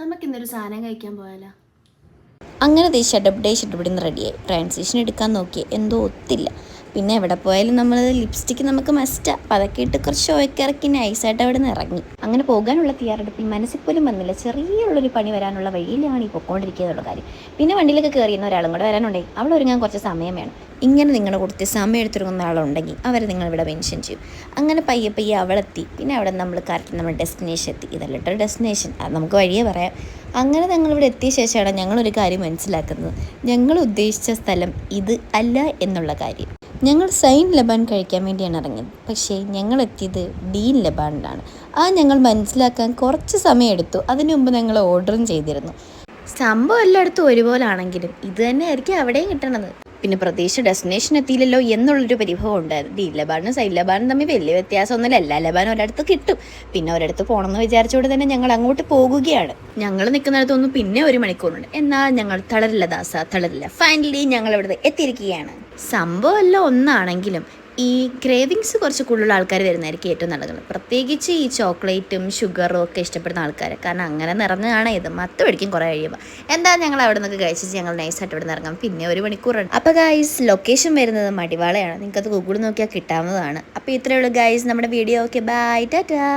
നമുക്കിന്നൊരു സാധനം കഴിക്കാൻ പോയാലോ? അങ്ങനെ ഷട്ടപ്പിടുന്ന് റെഡിയായി. ട്രാൻസിഷൻ എടുക്കാൻ നോക്കി, എന്തോ ഒത്തില്ല. പിന്നെ എവിടെ പോയാലും നമ്മൾ ലിപ്സ്റ്റിക്ക് നമുക്ക് മസ്റ്റാണ്. അപ്പോൾ അതൊക്കെ ഇട്ട് കുറച്ച് ഷോയൊക്കെ ഇറക്കി നൈസായിട്ട് അവിടെ നിന്ന് ഇറങ്ങി. അങ്ങനെ പോകാനുള്ള തയ്യാറെടുപ്പിൽ മനസ്സിൽ പോലും വന്നില്ല ചെറിയുള്ളൊരു പണി വരാനുള്ള വഴിയിലാണ് ഈ പൊക്കോണ്ടിരിക്കുന്നതുള്ള കാര്യം. പിന്നെ വണ്ടിയിലൊക്കെ കയറിയുന്ന ഒരാളും കൂടെ വരാനുണ്ടെങ്കിൽ അവൾ ഒരുങ്ങാൻ കുറച്ച് സമയം വേണം. ഇങ്ങനെ നിങ്ങളുടെ കൊടുത്ത് സമയം എടുത്തിറങ്ങുന്ന ആളുണ്ടെങ്കിൽ അവരെ നിങ്ങളിവിടെ മെൻഷൻ ചെയ്യും. അങ്ങനെ പയ്യെ അവളെത്തി. പിന്നെ അവിടെ നമ്മൾ കറക്റ്റ് നമ്മുടെ ഡെസ്റ്റിനേഷൻ എത്തി. ഇതല്ലട്ടോ ഡെസ്റ്റിനേഷൻ, അത് നമുക്ക് വഴിയേ പറയാം. അങ്ങനെ ഞങ്ങളിവിടെ എത്തിയ ശേഷമാണ് ഞങ്ങളൊരു കാര്യം മനസ്സിലാക്കുന്നത്. ഞങ്ങൾ ഉദ്ദേശിച്ച സ്ഥലം ഇത് അല്ല എന്നുള്ള കാര്യം. ഞങ്ങൾ സൈൻ ലബാൻ കഴിക്കാൻ വേണ്ടിയാണ് ഇറങ്ങിയത്. പക്ഷേ ഞങ്ങൾ എത്തിയത് ഡീൻ ലബാനിലാണ്. ഞങ്ങൾ മനസ്സിലാക്കാൻ കുറച്ച് സമയം എടുത്തു. അതിനു മുമ്പ് ഞങ്ങൾ ഓർഡറും ചെയ്തിരുന്നു. സംഭവം എല്ലായിടത്തും ഒരുപോലെ ആണെങ്കിലും ഇത് തന്നെ ആയിരിക്കും അവിടെയും കിട്ടണത്. പിന്നെ പ്രത്യേകിച്ച് ഡെസ്റ്റിനേഷൻ എത്തിയില്ലല്ലോ എന്നുള്ളൊരു പരിഭവം ഉണ്ടായിരുന്നു. ഡീൻ ലബാനും സൈൻ ലബാനും തമ്മിൽ വലിയ വ്യത്യാസമൊന്നുമില്ല. എല്ലാ ലബാനും ഒരിടത്ത് കിട്ടും. പിന്നെ ഒരിടത്ത് പോകണമെന്ന് വിചാരിച്ചുകൊണ്ട് തന്നെ ഞങ്ങൾ അങ്ങോട്ട് പോകുകയാണ്. ഞങ്ങൾ നിൽക്കുന്നിടത്തൊന്നും പിന്നെ 1 മണിക്കൂറുണ്ട്. എന്നാൽ ഞങ്ങൾ തളരില്ല ദാസ, തളരില്ല. ഫൈനലി ഞങ്ങൾ ഇവിടെ എത്തിയിരിക്കുകയാണ്. സംഭവം എല്ലാം ഒന്നാണെങ്കിലും ഈ ക്രേവിങ്സ് കുറച്ച് കൂടുതലുള്ള ആൾക്കാർ വരുന്നതായിരിക്കും ഏറ്റവും നല്ലത്. പ്രത്യേകിച്ച് ഈ ചോക്ലേറ്റും ഷുഗറും ഒക്കെ ഇഷ്ടപ്പെടുന്ന ആൾക്കാർ. കാരണം അങ്ങനെ നിറഞ്ഞാണ് ഇത്. മത്ത് പിടിക്കും കുറേ കഴിയുമ്പോൾ. എന്താ ഞങ്ങൾ അവിടെ നിന്നൊക്കെ കഴിച്ചിട്ട് ഞങ്ങൾ നൈസായിട്ട് ഇവിടെ നിന്ന് ഇറങ്ങാം. പിന്നെ 1 മണിക്കൂറുണ്ട്. അപ്പോൾ ഗൈസ് ലൊക്കേഷൻ വരുന്നത് മടിവാളയാണ്. നിങ്ങൾക്കത് ഗൂഗിൾ നോക്കിയാൽ കിട്ടാവുന്നതാണ്. അപ്പോൾ ഇത്രയേ ഉള്ളൂ ഗൈസ് നമ്മുടെ വീഡിയോ. Okay bye, Tata.